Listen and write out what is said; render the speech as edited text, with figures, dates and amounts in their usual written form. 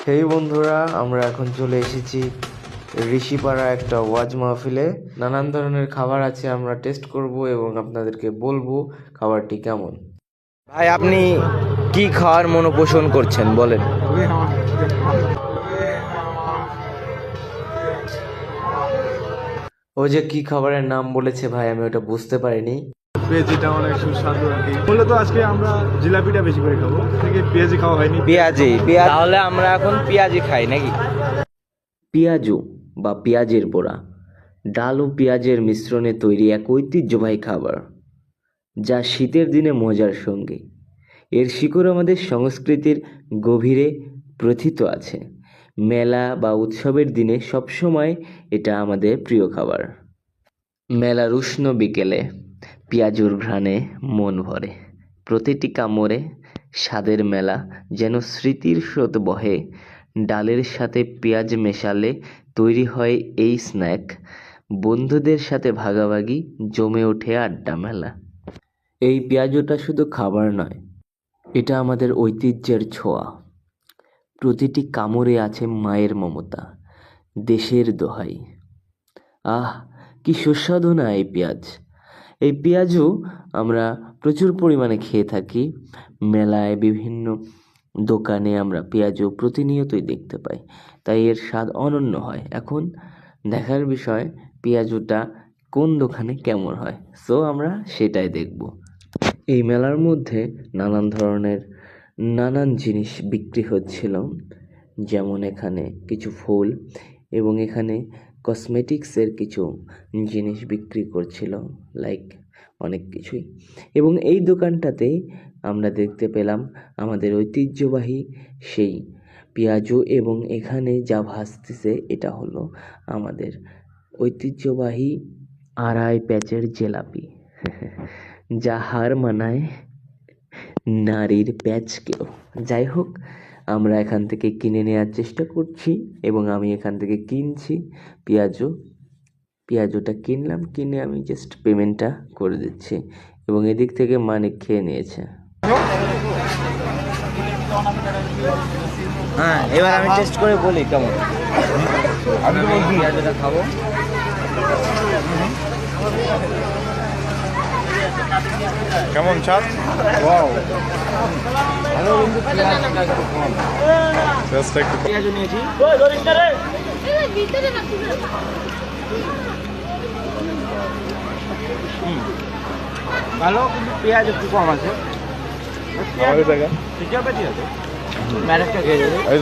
হেই বন্ধুরা, আমরা এখন চলে এসেছি ঋষিপাড়া একটা ওয়াজ মাহফিলে। নানান ধরনের খাবার আছে, আমরা টেস্ট করব এবং আপনাদেরকে বলবো খাবারটি কেমন। ভাই, আপনি কি খাওয়ার মনোপোষণ করছেন বলেন? ও যে কি খাবারের নাম বলেছে ভাই, আমি ওটা বুঝতে পারিনি। পেঁয়াজিটা অনেক সুস্বাদু আর কি। মূলত আজকে আমরা জিলাপিটা বেশি করে খাবো, থেকে পেঁয়াজি খাওয়া হয়নি। পেঁয়াজি, তাহলে আমরা এখন পেঁয়াজি খাই নাকি? পেঁয়াজু বা পেঁয়াজের বড়া, ডাল ও পেঁয়াজের মিশ্রণে তৈরি এক ঐতিহ্যবাহী খাবার, যা শীতের দিনে মজার সঙ্গে। এর শিকড় আমাদের সংস্কৃতির গভীরে প্রথিত আছে। মেলা বা উৎসবের দিনে সবসময় এটা আমাদের প্রিয় খাবার। মেলার উষ্ণ বিকেলে পেঁয়াজুর ঘ্রাণে মন ভরে। প্রতিটি কামড়ে স্বাদের মেলা, যেন স্মৃতির স্রোত বহে। ডালের সাথে পেঁয়াজ মেশালে তৈরি হয় এই স্ন্যাক। বন্ধুদের সাথে ভাগাভাগি, জমে ওঠে আড্ডা মেলা। এই পেঁয়াজুটা শুধু খাবার নয়, এটা আমাদের ঐতিহ্যের ছোঁয়া। প্রতিটি কামড়ে আছে মায়ের মমতা, দেশের দোহাই। আহ, কি সুস্বাদু না এই পেঁয়াজ! এই পেঁয়াজও আমরা প্রচুর পরিমাণে খেয়ে থাকি। মেলায় বিভিন্ন দোকানে আমরা পেঁয়াজও প্রতিনিয়তই দেখতে পাই, তাই এর স্বাদ অনন্য হয়। এখন দেখার বিষয় পেঁয়াজুটা কোন দোকানে কেমন হয়, সো আমরা সেটাই দেখব। এই মেলার মধ্যে নানান জিনিস বিক্রি হচ্ছিল, যেমন এখানে কিছু ফুল এবং এখানে কসমেটিক্সের কিছু জিনিস বিক্রি করছিল, লাইক অনেক কিছুই। এবং এই দোকানটাতেই আমরা দেখতে পেলাম আমাদের ঐতিহ্যবাহী সেই পেঁয়াজু, এবং এখানে যা ভাসতেছে এটা হলো আমাদের ঐতিহ্যবাহী আড়াই প্যাচের জিলাপি, যা হার মানায় নারীর প্যাচকেও। যাই হোক, আমরা এখান থেকে কিনে নেওয়ার চেষ্টা করছি এবং আমি এখান থেকে কিনছি পেঁয়াজুটা কিনলাম, কিনে আমি জাস্ট পেমেন্টটা করে দিচ্ছি এবং এদিক থেকে মানিক খেয়ে নিয়েছে। হ্যাঁ, এবার আমি টেস্ট করে বলি কেমন। আমি পেঁয়াজিটা খাবো। কেমন স্বাদ? ওয়াও, ভালো, কিন্তু পেঁয়াজটা একটু কম। জাস্ট একটু পেঁয়াজও নিয়েছি। ভালো, কিন্তু পেঁয়াজ একটু কম আছে। আমাদের জায়গা ঠিক আছে, ঠিক আছে। ম্যানেজটা খেয়ে যাবে।